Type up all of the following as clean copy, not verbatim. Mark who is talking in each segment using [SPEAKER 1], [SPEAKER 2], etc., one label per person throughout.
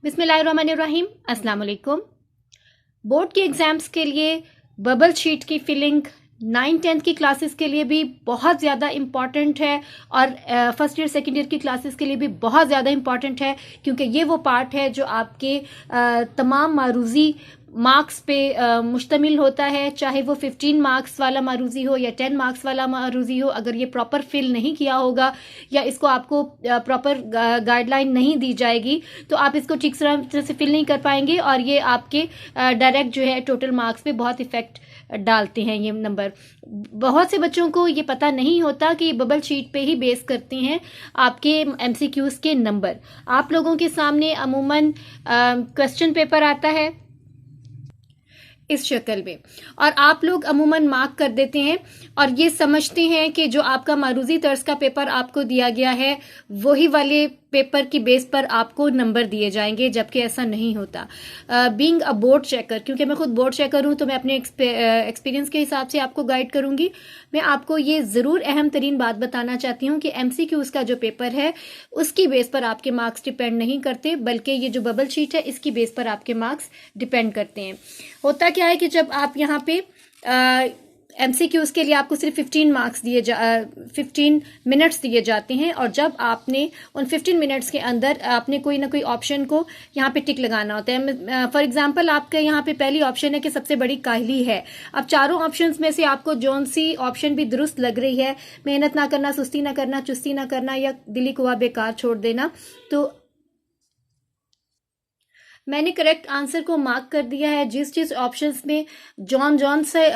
[SPEAKER 1] बिस्मिल्लाहिर्रहमानिर्रहीम, अस्सलाम वालेकुम। बोर्ड के एग्ज़ाम्स के लिए बबल शीट की फिलिंग 9-10 की क्लासेस के लिए भी बहुत ज़्यादा इम्पॉर्टेंट है और फर्स्ट ईयर सेकेंड ईयर की क्लासेस के लिए भी बहुत ज़्यादा इम्पॉर्टेंट है, क्योंकि ये वो पार्ट है जो आपके तमाम मारूज़ी मार्क्स पे मुश्तमिल होता है। चाहे वो 15 मार्क्स वाला मारूज़ी हो या 10 मार्क्स वाला मारूज़ी हो, अगर ये प्रॉपर फिल नहीं किया होगा या इसको आपको प्रॉपर गाइडलाइन नहीं दी जाएगी तो आप इसको ठीक तरह से फिल नहीं कर पाएंगे और ये आपके डायरेक्ट जो है टोटल मार्क्स पे बहुत इफ़ेक्ट डालते हैं ये नंबर। बहुत से बच्चों को ये पता नहीं होता कि बबल शीट पे ही बेस करते हैं आपके एमसीक्यूज़ के नंबर। आप लोगों के सामने अमूमन क्वेश्चन पेपर आता है इस शक्ल में और आप लोग अमूमन मार्क कर देते हैं और ये समझते हैं कि जो आपका मारूज़ी तर्ज का पेपर आपको दिया गया है वही वाले पेपर की बेस पर आपको नंबर दिए जाएंगे, जबकि ऐसा नहीं होता। बीइंग अ बोर्ड चेकर, क्योंकि मैं खुद बोर्ड चेकर हूँ तो मैं अपने एक्सपीरियंस के हिसाब से आपको गाइड करूँगी। मैं आपको ये ज़रूर अहम तरीन बात बताना चाहती हूँ कि एमसीक्यूज़ का जो पेपर है उसकी बेस पर आपके मार्क्स डिपेंड नहीं करते, बल्कि ये जो बबल शीट है इसकी बेस पर आपके मार्क्स डिपेंड करते हैं। होता क्या है कि जब आप यहाँ पे एमसीक्यूज़ के लिए आपको सिर्फ 15 मिनट्स दिए जाते हैं और जब आपने उन 15 मिनट्स के अंदर आपने कोई ना कोई ऑप्शन को यहाँ पे टिक लगाना होता है। फॉर एग्जांपल आपके यहाँ पे पहली ऑप्शन है कि सबसे बड़ी काहली है। अब चारों ऑप्शंस में से आपको जौन सी ऑप्शन भी दुरुस्त लग रही है, मेहनत ना करना, सुस्ती ना करना, चुस्ती ना करना या दिली कुआ बेकार छोड़ देना, तो मैंने करेक्ट आंसर को मार्क कर दिया है। जिस ऑप्शंस में जॉन से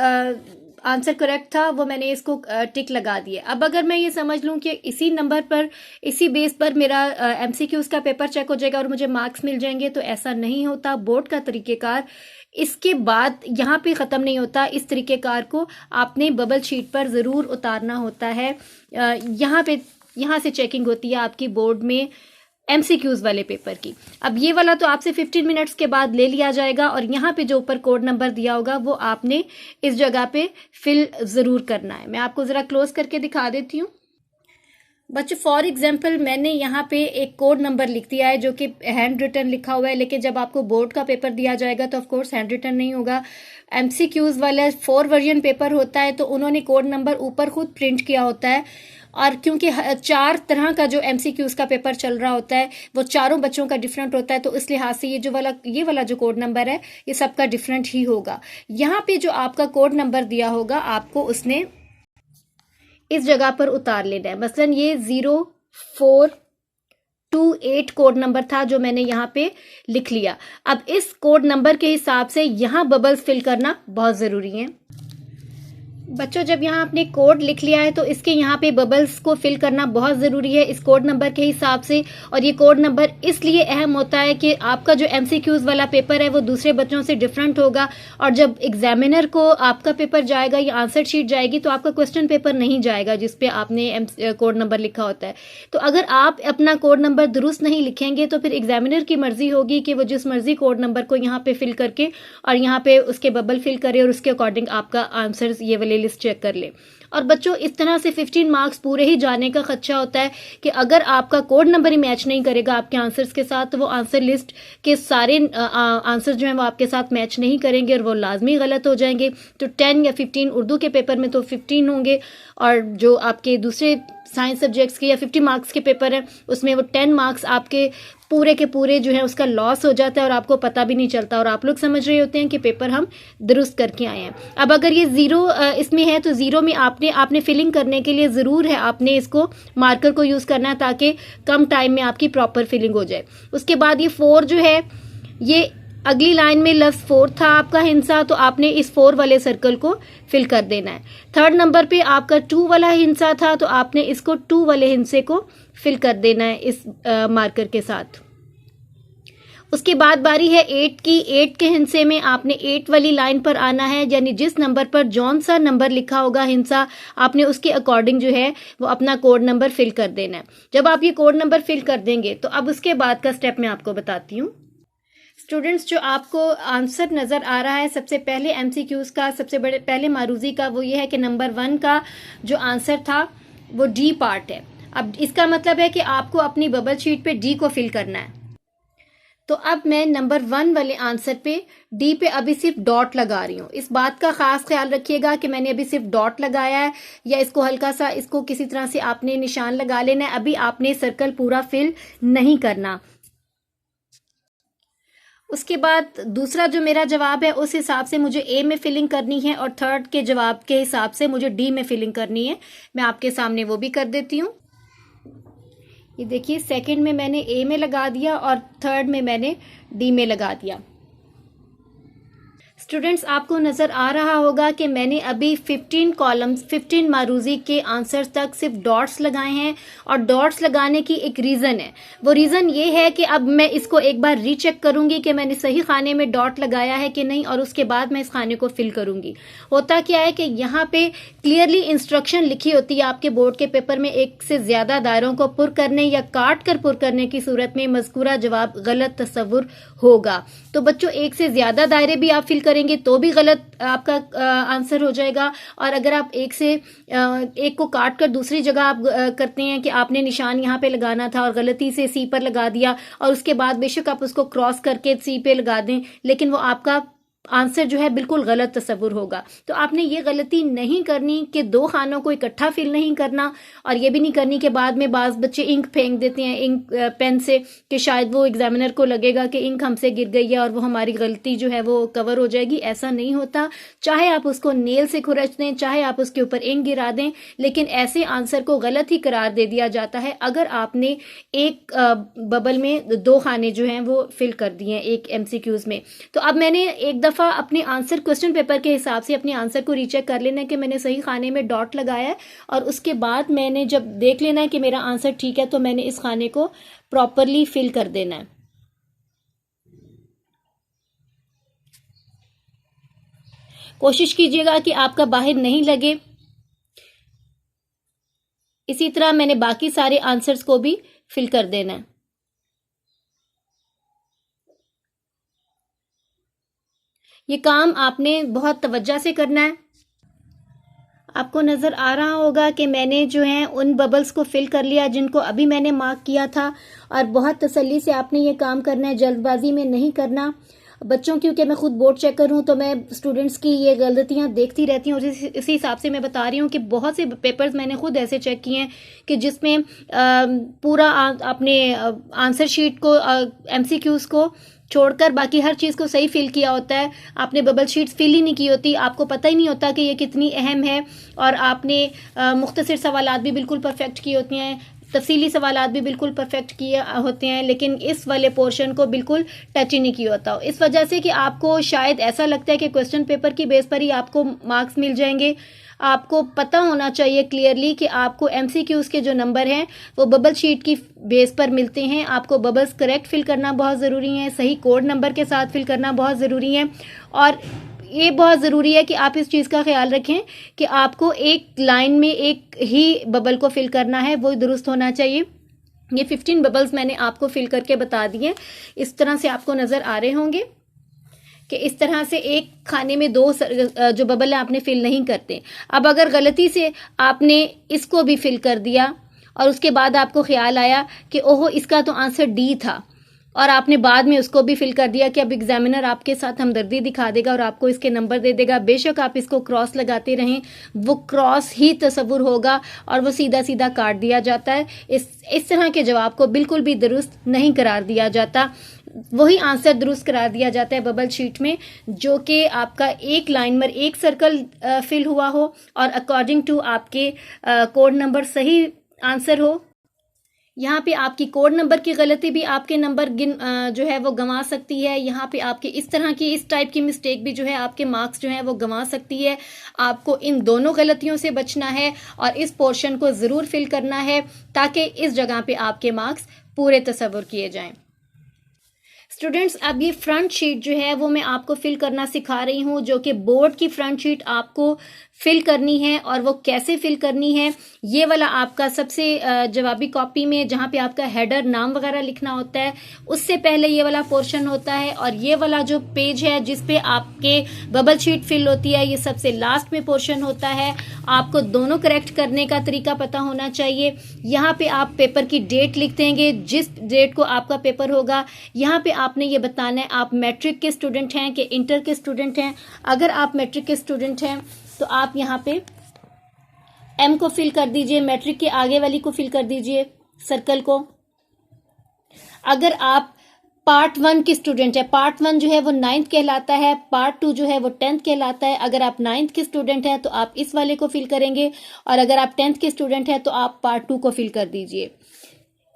[SPEAKER 1] आंसर करेक्ट था वो मैंने इसको टिक लगा दिया। अब अगर मैं ये समझ लूँ कि इसी नंबर पर, इसी बेस पर मेरा एमसीक्यूज़ का पेपर चेक हो जाएगा और मुझे मार्क्स मिल जाएंगे, तो ऐसा नहीं होता। बोर्ड का तरीक़ेकार इसके बाद यहाँ पे ख़त्म नहीं होता। इस तरीक़ेकार को आपने बबल शीट पर ज़रूर उतारना होता है। यहाँ से चेकिंग होती है आपकी बोर्ड में एमसीक्यूज़ वाले पेपर की। अब ये वाला तो आपसे 15 मिनट्स के बाद ले लिया जाएगा और यहाँ पे जो ऊपर कोड नंबर दिया होगा वो आपने इस जगह पे फिल ज़रूर करना है। मैं आपको ज़रा क्लोज करके दिखा देती हूँ। बच्चों, फॉर एग्जाम्पल मैंने यहाँ पे एक कोड नंबर लिख दिया है जो कि हैंड रिटन लिखा हुआ है, लेकिन जब आपको बोर्ड का पेपर दिया जाएगा तो ऑफकोर्स हैंड रिटन नहीं होगा। एमसीक्यूज़ वाला 4 वर्जन पेपर होता है तो उन्होंने कोड नंबर ऊपर खुद प्रिंट किया होता है और क्योंकि 4 तरह का जो एमसीक्यूज़ का पेपर चल रहा होता है वो चारों बच्चों का डिफरेंट होता है, तो इस लिहाज से ये वाला जो कोड नंबर है ये सबका डिफरेंट ही होगा। यहाँ पे जो आपका कोड नंबर दिया होगा आपको उसने इस जगह पर उतार लेना है। मसलन ये 0428 कोड नंबर था जो मैंने यहाँ पे लिख लिया। अब इस कोड नंबर के हिसाब से यहाँ बबल्स फिल करना बहुत ज़रूरी है। बच्चों, जब यहाँ आपने कोड लिख लिया है तो इसके यहाँ पे बबल्स को फिल करना बहुत ज़रूरी है इस कोड नंबर के हिसाब से। और ये कोड नंबर इसलिए अहम होता है कि आपका जो एमसीक्यूज़ वाला पेपर है वो दूसरे बच्चों से डिफरेंट होगा और जब एग्जामिनर को आपका पेपर जाएगा या आंसर शीट जाएगी तो आपका क्वेश्चन पेपर नहीं जाएगा जिस पे आपने कोड नंबर लिखा होता है। तो अगर आप अपना कोड नंबर दुरुस्त नहीं लिखेंगे तो फिर एग्जामिनर की मर्जी होगी कि वो जिस मर्जी कोड नंबर को यहाँ पे फिल करके और यहाँ पे उसके बबल फिल करे और उसके अकॉर्डिंग आपका आंसर ये वाले लिस्ट चेक कर ले। और बच्चों, इस तरह से 15 मार्क्स पूरे ही जाने का खदशा होता है कि अगर आपका कोड नंबर ही मैच नहीं करेगा आपके आंसर्स के साथ तो वो आंसर लिस्ट के सारे आंसर जो हैं वो आपके साथ मैच नहीं करेंगे और वो लाजमी गलत हो जाएंगे। तो 10 या 15 उर्दू के पेपर में तो 15 होंगे और जो आपके दूसरे साइंस सब्जेक्ट्स के या 50 मार्क्स के पेपर है उसमें वो 10 मार्क्स आपके पूरे के पूरे जो है उसका लॉस हो जाता है और आपको पता भी नहीं चलता और आप लोग समझ रहे होते हैं कि पेपर हम दुरुस्त करके आए हैं। अब अगर ये 0 इसमें है तो 0 में आपने फिलिंग करने के लिए ज़रूर है आपने इसको मार्कर को यूज़ करना है ताकि कम टाइम में आपकी प्रॉपर फिलिंग हो जाए। उसके बाद ये 4 जो है, ये अगली लाइन में लफ्ज़ 4 था आपका हिंसा, तो आपने इस 4 वाले सर्कल को फिल कर देना है। 3rd नंबर पे आपका 2 वाला हिंसा था तो आपने इसको 2 वाले हिंसे को फिल कर देना है इस मार्कर के साथ। उसके बाद बारी है 8 की। 8 के हिंसे में आपने 8 वाली लाइन पर आना है, यानी जिस नंबर पर जौन सा नंबर लिखा होगा हिंसा आपने उसके अकॉर्डिंग जो है वो अपना कोड नंबर फिल कर देना है। जब आप ये कोड नंबर फिल कर देंगे तो अब उसके बाद का स्टेप मैं आपको बताती हूँ। स्टूडेंट्स, जो आपको आंसर नज़र आ रहा है सबसे पहले एमसीक्यूज़ का, सबसे बड़े पहले मारूज़ी का, वो ये है कि नंबर 1 का जो आंसर था वो डी पार्ट है। अब इसका मतलब है कि आपको अपनी बबल शीट पे डी को फिल करना है। तो अब मैं नंबर 1 वाले आंसर पे डी पे अभी सिर्फ डॉट लगा रही हूँ। इस बात का खास ख्याल रखिएगा कि मैंने अभी सिर्फ डॉट लगाया है, या इसको हल्का सा इसको किसी तरह से आपने निशान लगा लेना है। अभी आपने सर्कल पूरा फिल नहीं करना। उसके बाद दूसरा जो मेरा जवाब है उस हिसाब से मुझे ए में फिलिंग करनी है, और थर्ड के जवाब के हिसाब से मुझे डी में फिलिंग करनी है। मैं आपके सामने वो भी कर देती हूँ। ये देखिए, सेकंड में मैंने ए में लगा दिया और थर्ड में मैंने डी में लगा दिया। स्टूडेंट्स, आपको नज़र आ रहा होगा कि मैंने अभी 15 कॉलम्स 15 मारूजी के आंसर्स तक सिर्फ डॉट्स लगाए हैं, और डॉट्स लगाने की एक रीज़न है। वो रीज़न ये है कि अब मैं इसको एक बार रीचेक करूंगी कि मैंने सही खाने में डॉट लगाया है कि नहीं, और उसके बाद मैं इस खाने को फिल करूंगी। होता क्या है कि यहाँ पे क्लियरली इंस्ट्रक्शन लिखी होती है आपके बोर्ड के पेपर में, एक से ज़्यादा दायरों को पुर करने या काट कर पुर करने की सूरत में मज़कूरा जवाब गलत तस्वुर होगा। तो बच्चों, एक से ज़्यादा दायरे भी आप फिल करेंगे तो भी गलत आपका आंसर हो जाएगा। और अगर आप एक को काट कर दूसरी जगह आप करते हैं कि आपने निशान यहाँ पे लगाना था और गलती से सी पर लगा दिया, और उसके बाद बेशक आप उसको क्रॉस करके सी पे लगा दें, लेकिन वो आपका आंसर जो है बिल्कुल गलत तस्वुर होगा। तो आपने ये गलती नहीं करनी कि 2 खानों को इकट्ठा फिल नहीं करना, और ये भी नहीं करनी कि बाद में बाज़ बच्चे इंक फेंक देते हैं इंक पेन से, कि शायद वो एग्जामिनर को लगेगा कि इंक हमसे गिर गई है और वो हमारी गलती जो है वो कवर हो जाएगी। ऐसा नहीं होता। चाहे आप उसको नेल से खुरच दें, चाहे आप उसके ऊपर इंक गिरा दें, लेकिन ऐसे आंसर को गलत ही करार दे दिया जाता है अगर आपने एक बबल में 2 खाने जो हैं वो फिल कर दिए हैं एक MCQs में। तो अब मैंने एक दफ़ा अपने आंसर क्वेश्चन पेपर के हिसाब से अपने आंसर को रीचेक कर लेना है कि मैंने सही खाने में डॉट लगाया है, और उसके बाद मैंने जब देख लेना है कि मेरा आंसर ठीक है तो मैंने इस खाने को प्रॉपरली फिल कर देना है। कोशिश कीजिएगा कि आपका बाहर नहीं लगे। इसी तरह मैंने बाकी सारे आंसर्स को भी फिल कर देना है। ये काम आपने बहुत तवज्जो से करना है। आपको नज़र आ रहा होगा कि मैंने जो है उन बबल्स को फिल कर लिया जिनको अभी मैंने मार्क किया था, और बहुत तसल्ली से आपने ये काम करना है, जल्दबाजी में नहीं करना। बच्चों, क्योंकि मैं खुद बोर्ड चेकर हूँ तो मैं स्टूडेंट्स की ये गलतियाँ देखती रहती हूँ, और इसी हिसाब से मैं बता रही हूँ कि बहुत से पेपर्स मैंने खुद ऐसे चेक किए हैं कि जिसमें पूरा अपने आंसर शीट को MCQs को छोड़कर बाकी हर चीज़ को सही फिल किया होता है। आपने बबल शीट्स फिल ही नहीं की होती, आपको पता ही नहीं होता कि ये कितनी अहम है, और आपने मुख्तसर सवालात भी बिल्कुल परफेक्ट किए होते हैं, तफसीली सवालात भी बिल्कुल परफेक्ट किए होते हैं, लेकिन इस वाले पोर्शन को बिल्कुल टच ही नहीं किया होता। इस वजह से कि आपको शायद ऐसा लगता है कि क्वेश्चन पेपर की बेस पर ही आपको मार्क्स मिल जाएंगे। आपको पता होना चाहिए क्लियरली कि आपको MCQs के जो नंबर हैं वो बबल शीट की बेस पर मिलते हैं। आपको बबल्स करेक्ट फिल करना बहुत ज़रूरी है, सही कोड नंबर के साथ फिल करना बहुत ज़रूरी है, और ये बहुत ज़रूरी है कि आप इस चीज़ का ख्याल रखें कि आपको एक लाइन में एक ही बबल को फिल करना है, वो दुरुस्त होना चाहिए। ये 15 बबल्स मैंने आपको फिल करके बता दिए। इस तरह से आपको नज़र आ रहे होंगे कि इस तरह से एक खाने में 2 जो बबल है आपने फिल नहीं करते। अब अगर गलती से आपने इसको भी फिल कर दिया और उसके बाद आपको ख्याल आया कि ओहो इसका तो आंसर डी था, और आपने बाद में उसको भी फिल कर दिया कि अब एग्जामिनर आपके साथ हमदर्दी दिखा देगा और आपको इसके नंबर दे देगा। बेशक आप इसको क्रॉस लगाते रहें, वो क्रॉस ही तस्वुर होगा और वो सीधा सीधा काट दिया जाता है। इस तरह के जवाब को बिल्कुल भी दुरुस्त नहीं करार दिया जाता। वही आंसर दुरुस्त करार दिया जाता है बबल शीट में जो कि आपका एक लाइन में एक सर्कल फिल हुआ हो और अकॉर्डिंग टू आपके कोड नंबर सही आंसर हो। यहाँ पे आपकी कोड नंबर की गलती भी आपके नंबर जो है वो गंवा सकती है। यहाँ पे आपके इस तरह की इस टाइप की मिस्टेक भी जो है आपके मार्क्स जो है वो गंवा सकती है। आपको इन दोनों गलतियों से बचना है और इस पोर्शन को ज़रूर फिल करना है ताकि इस जगह पे आपके मार्क्स पूरे तस्वुर किए जाएं। स्टूडेंट्स, अब ये फ्रंट शीट जो है वो मैं आपको फिल करना सिखा रही हूँ, जो कि बोर्ड की फ्रंट शीट आपको फिल करनी है। और वो कैसे फिल करनी है, ये वाला आपका सबसे जवाबी कॉपी में जहाँ पे आपका हेडर नाम वगैरह लिखना होता है उससे पहले ये वाला पोर्शन होता है, और ये वाला जो पेज है जिस पे आपके बबल शीट फिल होती है ये सबसे लास्ट में पोर्शन होता है। आपको दोनों करेक्ट करने का तरीका पता होना चाहिए। यहाँ पे आप पेपर की डेट लिख देंगे, जिस डेट को आपका पेपर होगा। यहाँ पे आपने ये बताना है आप मैट्रिक के स्टूडेंट हैं कि इंटर के स्टूडेंट हैं। अगर आप मैट्रिक के स्टूडेंट हैं तो आप यहाँ पे एम को फिल कर दीजिए, मैट्रिक के आगे वाली को फिल कर दीजिए सर्कल को। अगर आप पार्ट 1 के स्टूडेंट है, पार्ट 1 जो है वो 9th कहलाता है, पार्ट 2 जो है वो 10th कहलाता है। अगर आप 9th के स्टूडेंट हैं तो आप इस वाले को फिल करेंगे, और अगर आप 10th के स्टूडेंट हैं तो आप पार्ट 2 को फिल कर दीजिए।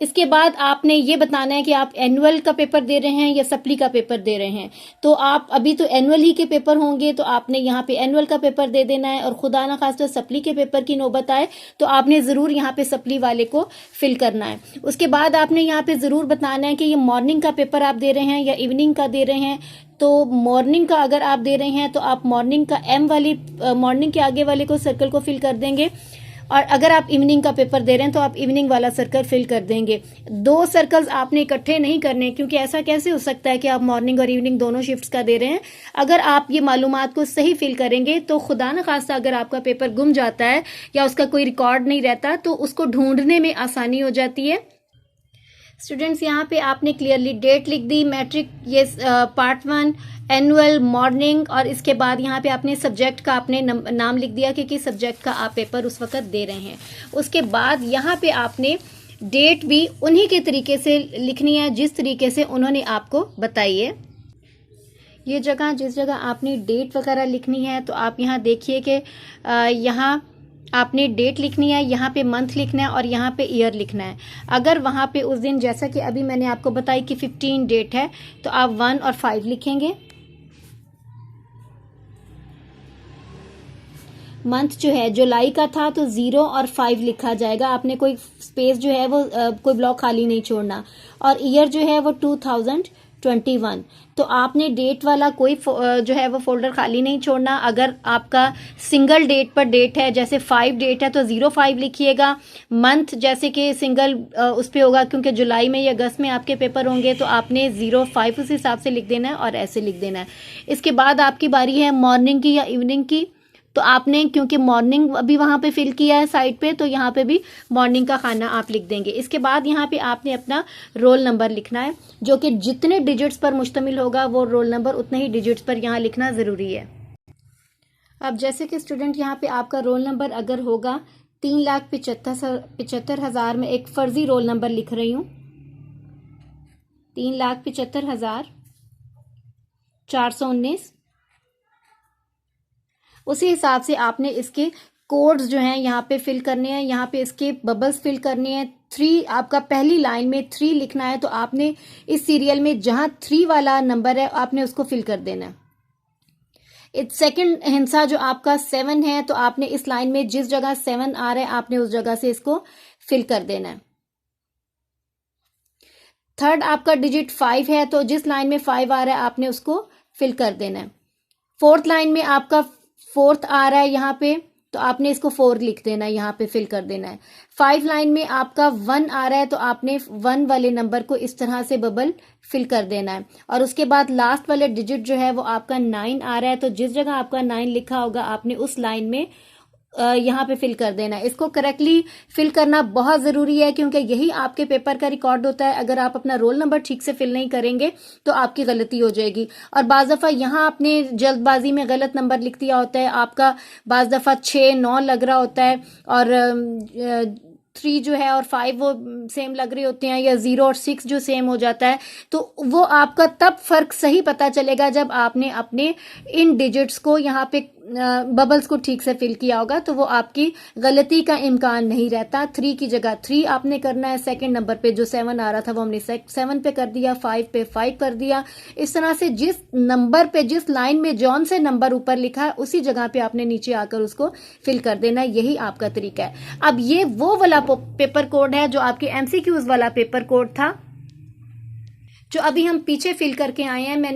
[SPEAKER 1] इसके बाद आपने ये बताना है कि आप एनुअल का पेपर दे रहे हैं या सप्ली का पेपर दे रहे हैं। तो आप अभी तो एनुअल ही के पेपर होंगे तो आपने यहाँ पे एनुअल का पेपर दे देना है, और खुदा ना खास्ता सप्ली के पेपर की नौबत आए तो आपने ज़रूर यहाँ पे सप्ली वाले को फिल करना है। उसके बाद आपने यहाँ पे ज़रूर बताना है कि ये मॉर्निंग का पेपर आप दे रहे हैं या इवनिंग का दे रहे हैं। तो मॉर्निंग का अगर आप दे रहे हैं तो आप मॉर्निंग का एम वाली मॉर्निंग के आगे वाले को सर्कल को फिल कर देंगे, और अगर आप इवनिंग का पेपर दे रहे हैं तो आप इवनिंग वाला सर्कल फिल कर देंगे। 2 सर्कल्स आपने इकट्ठे नहीं करने, क्योंकि ऐसा कैसे हो सकता है कि आप मॉर्निंग और इवनिंग दोनों शिफ्ट्स का दे रहे हैं। अगर आप ये मालूमात को सही फिल करेंगे तो खुदा न खास्ता अगर आपका पेपर गुम जाता है या उसका कोई रिकॉर्ड नहीं रहता तो उसको ढूंढने में आसानी हो जाती है। स्टूडेंट्स, यहाँ पे आपने क्लियरली डेट लिख दी, मैट्रिक ये पार्ट 1, एनुअल, मॉर्निंग, और इसके बाद यहाँ पे आपने सब्जेक्ट का आपने नाम लिख दिया कि किस सब्जेक्ट का आप पेपर उस वक्त दे रहे हैं। उसके बाद यहाँ पे आपने डेट भी उन्हीं के तरीके से लिखनी है जिस तरीके से उन्होंने आपको बताई है। ये जगह जिस जगह आपने डेट वगैरह लिखनी है तो आप यहाँ देखिए कि यहाँ आपने डेट लिखनी है, यहाँ पे मंथ लिखना है और यहाँ पे ईयर लिखना है। अगर वहाँ पे उस दिन, जैसा कि अभी मैंने आपको बताई कि 15 डेट है, तो आप 1 और 5 लिखेंगे। मंथ जो है जुलाई का था तो 0 और 5 लिखा जाएगा, आपने कोई स्पेस जो है वो कोई ब्लॉक खाली नहीं छोड़ना। और ईयर जो है वो 2021, तो आपने डेट वाला कोई जो है वो फोल्डर खाली नहीं छोड़ना। अगर आपका सिंगल डेट पर डेट है, जैसे 5 डेट है तो 05 लिखिएगा। मंथ जैसे कि सिंगल उस पर होगा क्योंकि जुलाई में या अगस्त में आपके पेपर होंगे तो आपने 05 उस हिसाब से लिख देना है और ऐसे लिख देना है। इसके बाद आपकी बारी है मॉर्निंग की या इवनिंग की, तो आपने क्योंकि मॉर्निंग अभी वहाँ पे फिल किया है साइड पे तो यहाँ पे भी मॉर्निंग का खाना आप लिख देंगे। इसके बाद यहाँ पे आपने अपना रोल नंबर लिखना है, जो कि जितने डिजिट्स पर मुश्तमिल होगा वो रोल नंबर उतने ही डिजिट्स पर यहाँ लिखना ज़रूरी है। अब जैसे कि स्टूडेंट यहाँ पे आपका रोल नंबर अगर होगा 3,75,000 में एक फ़र्ज़ी रोल नंबर लिख रही हूँ, 3,75,419, उसी हिसाब से आपने इसके कोड्स जो हैं यहाँ पे फिल करने हैं, यहाँ पे इसके बबल्स फिल करने हैं। 3 आपका पहली लाइन में 3 लिखना है, तो आपने इस सीरियल में जहाँ 3 वाला नंबर है आपने उसको फिल कर देना है। इस सेकंड हिस्सा जो आपका 7 है तो आपने इस लाइन में जिस जगह 7 आ रहा है आपने उस जगह से इसको फिल कर देना है। थर्ड आपका डिजिट 5 है तो जिस लाइन में 5 आ रहा है आपने उसको फिल कर देना है। फोर्थ लाइन में आपका 4th आ रहा है यहाँ पे तो आपने इसको 4 लिख देना है, यहाँ पे फिल कर देना है। 5 लाइन में आपका 1 आ रहा है तो आपने 1 वाले नंबर को इस तरह से बबल फिल कर देना है। और उसके बाद लास्ट वाले डिजिट जो है वो आपका 9 आ रहा है तो जिस जगह आपका 9 लिखा होगा आपने उस लाइन में यहाँ पे फिल कर देना है। इसको करेक्टली फिल करना बहुत ज़रूरी है क्योंकि यही आपके पेपर का रिकॉर्ड होता है। अगर आप अपना रोल नंबर ठीक से फिल नहीं करेंगे तो आपकी गलती हो जाएगी। और बाज़ दफ़ा यहाँ आपने जल्दबाजी में गलत नंबर लिख दिया होता है, आपका बाज़ दफ़ा 6, 9 लग रहा होता है और 3 जो है और 5 वो सेम लग रहे होते हैं, या 0 और 6 जो सेम हो जाता है। तो वो आपका तब फ़र्क सही पता चलेगा जब आपने अपने इन डिजिट्स को यहाँ पे बबल्स को ठीक से फिल किया होगा, तो वो आपकी गलती का इम्कान नहीं रहता। 3 की जगह 3 आपने करना है, सेकंड नंबर पे जो 7 आ रहा था वो हमने 7 पे कर दिया, 5 पे 5 कर दिया। इस तरह से जिस नंबर पे जिस लाइन में जौन से नंबर ऊपर लिखा है उसी जगह पे आपने नीचे आकर उसको फिल कर देना है। यही आपका तरीका है। अब ये वो वाला पेपर कोड है जो आपके MCQs वाला पेपर कोड था जो अभी हम पीछे फिल करके आए हैं। मैं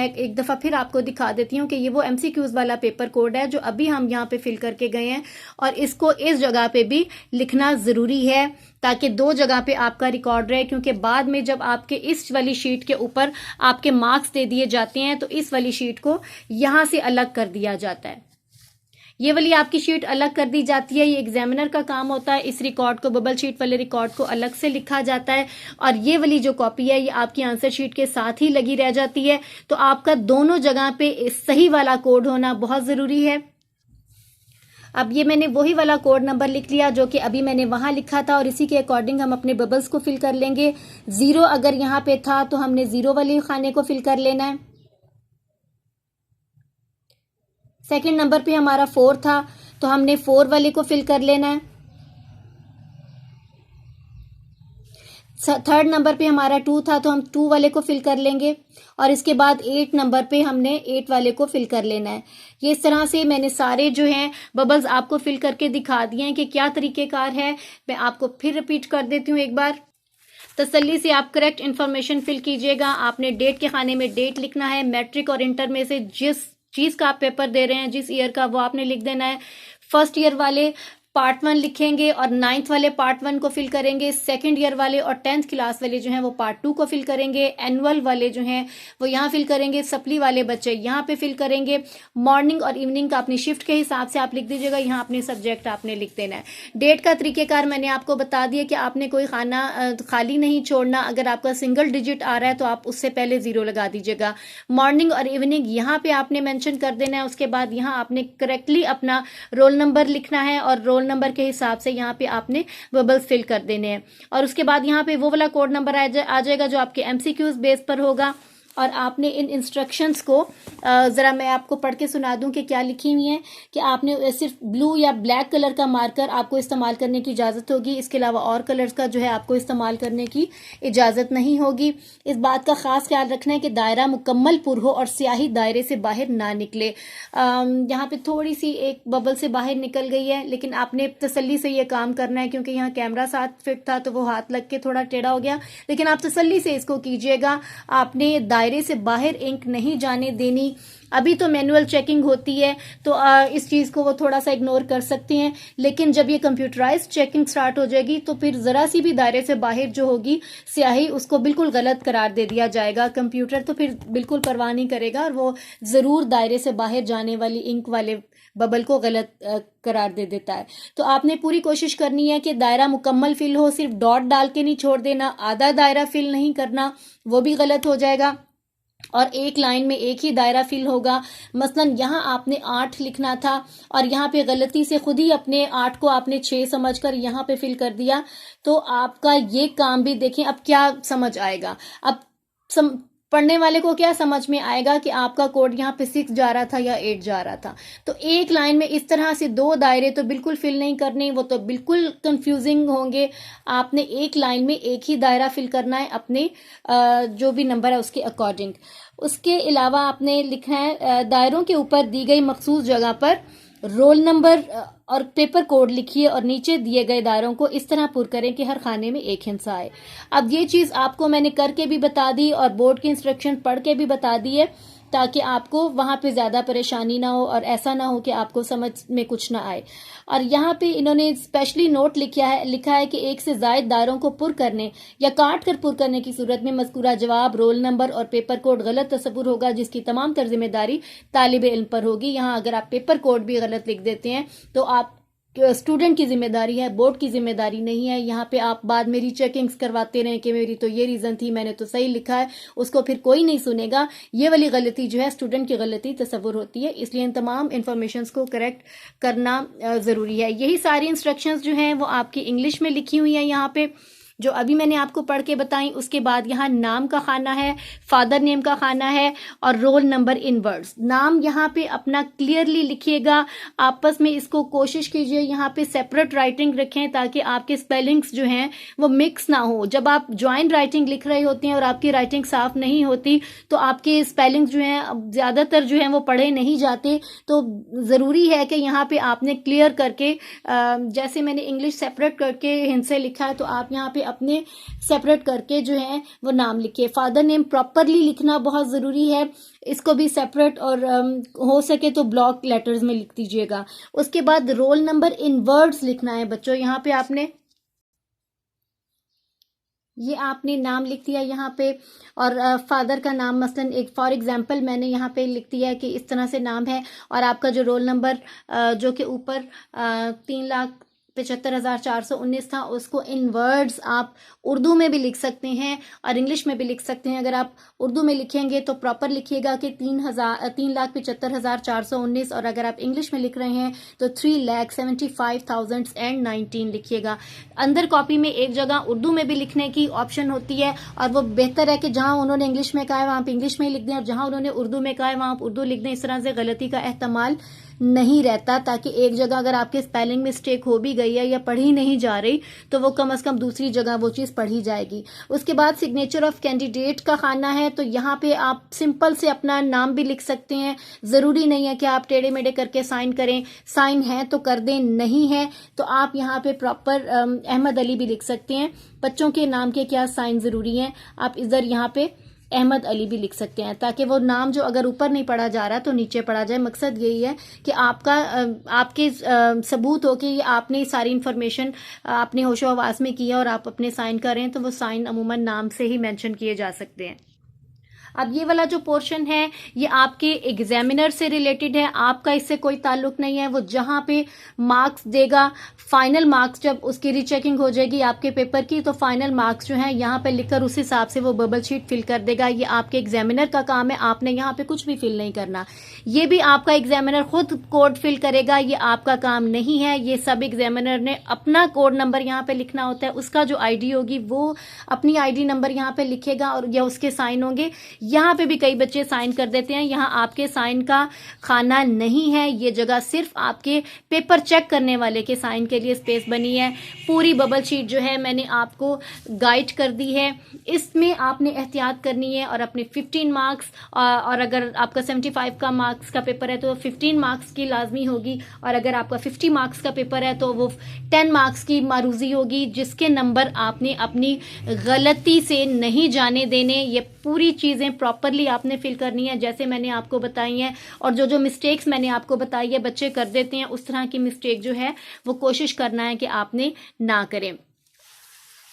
[SPEAKER 1] एक दफ़ा फिर आपको दिखा देती हूँ कि ये वो MCQs वाला पेपर कोड है जो अभी हम यहाँ पे फिल करके गए हैं, और इसको इस जगह पे भी लिखना ज़रूरी है ताकि 2 जगह पे आपका रिकॉर्ड रहे, क्योंकि बाद में जब आपके इस वाली शीट के ऊपर आपके मार्क्स दे दिए जाते हैं तो इस वाली शीट को यहाँ से अलग कर दिया जाता है। ये वाली आपकी शीट अलग कर दी जाती है, ये एग्जामिनर का काम होता है। इस रिकॉर्ड को, बबल शीट वाले रिकॉर्ड को अलग से लिखा जाता है, और ये वाली जो कॉपी है ये आपकी आंसर शीट के साथ ही लगी रह जाती है। तो आपका दोनों जगह पे सही वाला कोड होना बहुत जरूरी है। अब ये मैंने वही वाला कोड नंबर लिख लिया जो कि अभी मैंने वहां लिखा था, और इसी के अकॉर्डिंग हम अपने बबल्स को फिल कर लेंगे। 0 अगर यहाँ पे था तो हमने 0 वाले खाने को फिल कर लेना है। सेकंड नंबर पे हमारा 4 था तो हमने 4 वाले को फिल कर लेना है। थर्ड नंबर पे हमारा 2 था तो हम 2 वाले को फिल कर लेंगे, और इसके बाद 8 नंबर पे हमने 8 वाले को फिल कर लेना है। ये इस तरह से मैंने सारे जो हैं बबल्स आपको फिल करके दिखा दिए हैं कि क्या तरीकेकार है। मैं आपको फिर रिपीट कर देती हूँ एक बार। तसल्ली से आप करेक्ट इन्फॉर्मेशन फिल कीजिएगा। आपने डेट के खाने में डेट लिखना है। मैट्रिक और इंटर में से जिस चीज का आप पेपर दे रहे हैं, जिस ईयर का, वो आपने लिख देना है। फर्स्ट ईयर वाले पार्ट 1 लिखेंगे और 9th वाले पार्ट 1 को फिल करेंगे। सेकंड ईयर वाले और 10th क्लास वाले जो हैं वो पार्ट 2 को फिल करेंगे। एनुअल वाले जो हैं वो यहाँ फिल करेंगे। सप्ली वाले बच्चे यहाँ पे फिल करेंगे। मॉर्निंग और इवनिंग का अपनी शिफ्ट के हिसाब से आप लिख दीजिएगा। यहाँ अपने सब्जेक्ट आपने लिख देना है। डेट का तरीकेकार मैंने आपको बता दिया कि आपने कोई खाना खाली नहीं छोड़ना। अगर आपका सिंगल डिजिट आ रहा है तो आप उससे पहले 0 लगा दीजिएगा। मॉर्निंग और इवनिंग यहाँ पे आपने मेंशन कर देना है। उसके बाद यहाँ आपने करेक्टली अपना रोल नंबर लिखना है, और रोल नंबर के हिसाब से यहाँ पे आपने बबल्स फिल कर देने हैं। और उसके बाद यहाँ पे वो वाला कोड नंबर आ जाएगा जो आपके एमसीक्यूज बेस पर होगा। और आपने इन इंस्ट्रक्शंस को ज़रा मैं आपको पढ़ के सुना दूं कि क्या लिखी हुई हैं, कि आपने सिर्फ ब्लू या ब्लैक कलर का मार्कर आपको इस्तेमाल करने की इजाज़त होगी। इसके अलावा और कलर्स का जो है आपको इस्तेमाल करने की इजाज़त नहीं होगी। इस बात का ख़ास ख्याल रखना है कि दायरा मुकम्मल पुर हो और स्याही दायरे से बाहर ना निकले। यहाँ पे थोड़ी सी एक बबल से बाहर निकल गई है, लेकिन आपने तसल्ली से ये काम करना है, क्योंकि यहाँ कैमरा साथ फिट था तो वो हाथ लग के थोड़ा टेढ़ा हो गया। लेकिन आप तसल्ली से इसको कीजिएगा। आपने दायरे से बाहर इंक नहीं जाने देनी। अभी तो मैनुअल चेकिंग होती है तो इस चीज़ को वो थोड़ा सा इग्नोर कर सकते हैं, लेकिन जब ये कंप्यूटराइज्ड चेकिंग स्टार्ट हो जाएगी तो फिर ज़रा सी भी दायरे से बाहर जो होगी स्याही, उसको बिल्कुल गलत करार दे दिया जाएगा। कंप्यूटर तो फिर बिल्कुल परवाह नहीं करेगा और वो ज़रूर दायरे से बाहर जाने वाली इंक वाले बबल को गलत करार दे देता है। तो आपने पूरी कोशिश करनी है कि दायरा मुकम्मल फिल हो। सिर्फ डॉट डाल के नहीं छोड़ देना, आधा दायरा फिल नहीं करना, वो भी गलत हो जाएगा। और एक लाइन में एक ही दायरा फिल होगा। मसलन यहाँ आपने 8 लिखना था और यहाँ पे गलती से खुद ही अपने 8 को आपने 6 समझकर यहाँ पे फिल कर दिया, तो आपका ये काम भी देखें अब क्या समझ आएगा। अब पढ़ने वाले को क्या समझ में आएगा कि आपका कोड यहाँ पे 6 जा रहा था या 8 जा रहा था। तो एक लाइन में इस तरह से 2 दायरे तो बिल्कुल फिल नहीं करने, वो तो बिल्कुल कंफ्यूजिंग होंगे। आपने एक लाइन में एक ही दायरा फिल करना है अपने जो भी नंबर है उसके अकॉर्डिंग। उसके अलावा आपने लिखना है दायरों के ऊपर दी गई मखसूस जगह पर रोल नंबर और पेपर कोड लिखिए और नीचे दिए गए दायरों को इस तरह पुर करें कि हर खाने में एक हिस्सा आए। अब ये चीज़ आपको मैंने करके भी बता दी और बोर्ड के इंस्ट्रक्शन पढ़ के भी बता दी है, ताकि आपको वहाँ पे ज़्यादा परेशानी ना हो और ऐसा ना हो कि आपको समझ में कुछ ना आए। और यहाँ पे इन्होंने स्पेशली नोट लिखा है कि एक से ज़ायद दायरों को पुर करने या काट कर पुर करने की सूरत में मज़कूरा जवाब, रोल नंबर और पेपर कोड गलत तस्वुर होगा, जिसकी तमाम तर जिम्मेदारी तालिब इल्म पर होगी। यहाँ अगर आप पेपर कोड भी गलत लिख देते हैं तो आप स्टूडेंट की जिम्मेदारी है, बोर्ड की जिम्मेदारी नहीं है। यहाँ पे आप बाद में रीचेकिंग्स करवाते रहें कि मेरी तो ये रीज़न थी, मैंने तो सही लिखा है, उसको फिर कोई नहीं सुनेगा। ये वाली गलती जो है स्टूडेंट की गलती तस्वुर होती है, इसलिए इन तमाम इन्फॉर्मेशंस को करेक्ट करना ज़रूरी है। यही सारी इंस्ट्रक्शंस जो हैं वो आपकी इंग्लिश में लिखी हुई हैं यहाँ पे, जो अभी मैंने आपको पढ़ के बताई। उसके बाद यहाँ नाम का खाना है, फादर नेम का खाना है और रोल नंबर इन वर्ड्स। नाम यहाँ पे अपना क्लियरली लिखिएगा, आपस में इसको कोशिश कीजिए यहाँ पे सेपरेट राइटिंग रखें ताकि आपके स्पेलिंग्स जो हैं वो मिक्स ना हो। जब आप ज्वाइंट राइटिंग लिख रहे होते हैं और आपकी राइटिंग साफ नहीं होती तो आपके स्पेलिंग्स जो हैं ज़्यादातर जो हैं वो पढ़े नहीं जाते। तो ज़रूरी है कि यहाँ पे आपने क्लियर करके, जैसे मैंने इंग्लिश सेपरेट करके हिंद से लिखा है तो आप यहाँ पे अपने सेपरेट करके जो है वो नाम लिखिए। फादर नेम प्रॉपरली लिखना बहुत ज़रूरी है, इसको भी सेपरेट और हो सके तो ब्लॉक लेटर्स में लिख दीजिएगा। उसके बाद रोल नंबर इन वर्ड्स लिखना है बच्चों। यहाँ पे आपने ये आपने नाम लिख दिया यहाँ पे, और फादर का नाम मसलन एक फॉर एग्जांपल मैंने यहाँ पे लिख दिया है कि इस तरह से नाम है, और आपका जो रोल नंबर जो कि ऊपर 3,75,419 था, उसको इन वर्ड्स आप उर्दू में भी लिख सकते हैं और इंग्लिश में भी लिख सकते हैं। अगर आप उर्दू में लिखेंगे तो प्रॉपर लिखिएगा कि 3,75,419, और अगर आप इंग्लिश में लिख रहे हैं तो 3,75,019 लिखिएगा। अंदर कॉपी में एक जगह उर्दू में भी लिखने की ऑप्शन होती है, और वो बेहतर है कि जहां उन्होंने इंग्लिश में कहा है वहां आप इंग्लिश में ही लिख दें, और जहां उन्होंने उर्दू में कहा है वहां आप उर्दू लिख दें। इस तरह से गलती का एहतमाल नहीं रहता, ताकि एक जगह अगर आपके स्पेलिंग मिस्टेक हो भी गई है या पढ़ी नहीं जा रही तो वो कम से कम दूसरी जगह वो चीज़ पढ़ी जाएगी। उसके बाद सिग्नेचर ऑफ कैंडिडेट का खाना है, तो यहाँ पे आप सिंपल से अपना नाम भी लिख सकते हैं। ज़रूरी नहीं है कि आप टेढ़े मेढ़े करके साइन करें, साइन है तो कर दें, नहीं है तो आप यहाँ पे प्रॉपर अहमद अली भी लिख सकते हैं। बच्चों के नाम के क्या साइन ज़रूरी हैं, आप इधर यहाँ पे अहमद अली भी लिख सकते हैं, ताकि वो नाम जो अगर ऊपर नहीं पढ़ा जा रहा तो नीचे पढ़ा जाए। मकसद यही है कि आपका आपके सबूत हो कि आपने सारी इन्फॉर्मेशन आपने होशो हवास में किया और आप अपने साइन कर रहे हैं, तो वो साइन अमूमन नाम से ही मेंशन किए जा सकते हैं। अब ये वाला जो पोर्शन है ये आपके एग्जामिनर से रिलेटेड है, आपका इससे कोई ताल्लुक नहीं है। वो जहां पे मार्क्स देगा, फाइनल मार्क्स जब उसकी रीचेकिंग हो जाएगी आपके पेपर की, तो फाइनल मार्क्स जो हैं यहाँ पे लिखकर उस हिसाब से वो बबल शीट फिल कर देगा। ये आपके एग्जामिनर का काम है, आपने यहाँ पे कुछ भी फिल नहीं करना। ये भी आपका एग्जामिनर खुद कोड फिल करेगा, ये आपका काम नहीं है। ये सब एग्जामिनर ने अपना कोड नंबर यहाँ पे लिखना होता है, उसका जो आईडी होगी वो अपनी आईडी नंबर यहाँ पे लिखेगा और या उसके साइन होंगे। यहाँ पे भी कई बच्चे साइन कर देते हैं, यहाँ आपके साइन का खाना नहीं है, ये जगह सिर्फ आपके पेपर चेक करने वाले के साइन के लिए स्पेस बनी है। पूरी बबल शीट जो है मैंने आपको गाइड कर दी है, इसमें आपने एहतियात करनी है और अपने 15 मार्क्स और अगर आपका 75 का मार्क्स का पेपर है तो 15 मार्क्स की लाजमी होगी, और अगर आपका 50 मार्क्स का पेपर है तो वो 10 मार्क्स की मारूजी होगी, जिसके नंबर आपने अपनी गलती से नहीं जाने देने। ये पूरी चीज़ें प्रॉपरली आपने फिल करनी है जैसे मैंने आपको बताई हैं, और जो जो मिस्टेक्स मैंने आपको बताई है बच्चे कर देते हैं, उस तरह की मिस्टेक जो है वो कोशिश करना है कि आपने ना करें।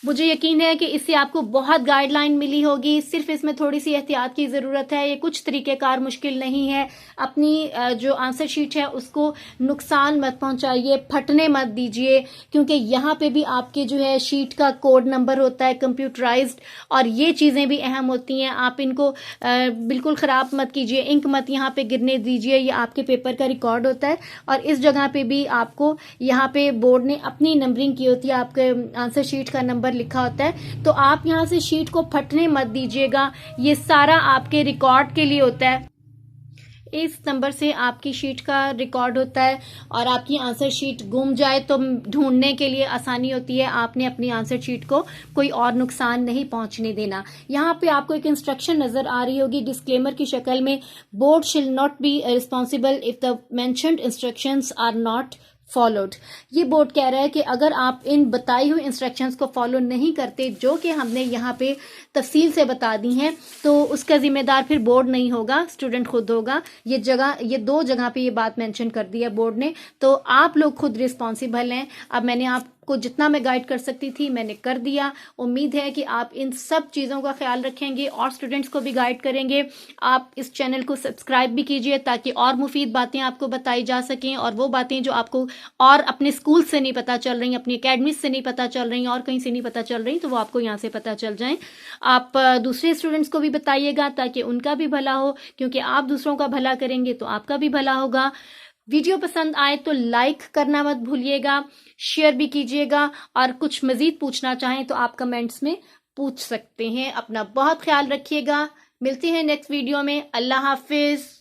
[SPEAKER 1] मुझे यकीन है कि इससे आपको बहुत गाइडलाइन मिली होगी, सिर्फ इसमें थोड़ी सी एहतियात की ज़रूरत है। ये कुछ तरीक़ेकार मुश्किल नहीं है। अपनी जो आंसर शीट है उसको नुकसान मत पहुंचाइए, फटने मत दीजिए, क्योंकि यहाँ पे भी आपके जो है शीट का कोड नंबर होता है कंप्यूटराइज्ड, और ये चीज़ें भी अहम होती हैं। आप इनको बिल्कुल ख़राब मत कीजिए, इंक मत यहाँ पे गिरने दीजिए, ये आपके पेपर का रिकॉर्ड होता है। और इस जगह पे भी आपको यहाँ पे बोर्ड ने अपनी नंबरिंग की होती है, आपके आंसर शीट का नंबर लिखा होता है, तो आप यहां से शीट को फटने मत दीजिएगा। ये सारा आपके रिकॉर्ड के लिए होता है। इस नंबर से आपकी शीट का रिकॉर्ड होता है, और आपकी आंसर शीट गुम जाए तो ढूंढने के लिए आसानी होती है। आपने अपनी आंसर शीट को कोई और नुकसान नहीं पहुंचने देना। यहाँ पे आपको एक इंस्ट्रक्शन नजर आ रही होगी डिस्क्लेमर की शक्ल में, board shall not be responsible if the mentioned instructions are not followed. ये बोर्ड कह रहा है कि अगर आप इन बताई हुई इंस्ट्रक्शंस को फॉलो नहीं करते, जो कि हमने यहाँ पे तफसील से बता दी हैं, तो उसका जिम्मेदार फिर बोर्ड नहीं होगा, स्टूडेंट खुद होगा। ये दो जगह पे ये बात मेंशन कर दी है बोर्ड ने, तो आप लोग खुद रिस्पॉन्सिबल हैं। अब मैंने आपको जितना मैं गाइड कर सकती थी मैंने कर दिया। उम्मीद है कि आप इन सब चीज़ों का ख्याल रखेंगे और स्टूडेंट्स को भी गाइड करेंगे। आप इस चैनल को सब्सक्राइब भी कीजिए ताकि और मुफीद बातें आपको बताई जा सकें, और वो बातें जो आपको और अपने स्कूल से नहीं पता चल रही, अपनी अकेडमी से नहीं पता चल रही और कहीं से नहीं पता चल रही, तो वो आपको यहाँ से पता चल जाएं। आप दूसरे स्टूडेंट्स को भी बताइएगा ताकि उनका भी भला हो, क्योंकि आप दूसरों का भला करेंगे तो आपका भी भला होगा। वीडियो पसंद आए तो लाइक करना मत भूलिएगा, शेयर भी कीजिएगा, और कुछ मजीद पूछना चाहें तो आप कमेंट्स में पूछ सकते हैं। अपना बहुत ख्याल रखिएगा, मिलते हैं नेक्स्ट वीडियो में। अल्लाह हाफिज।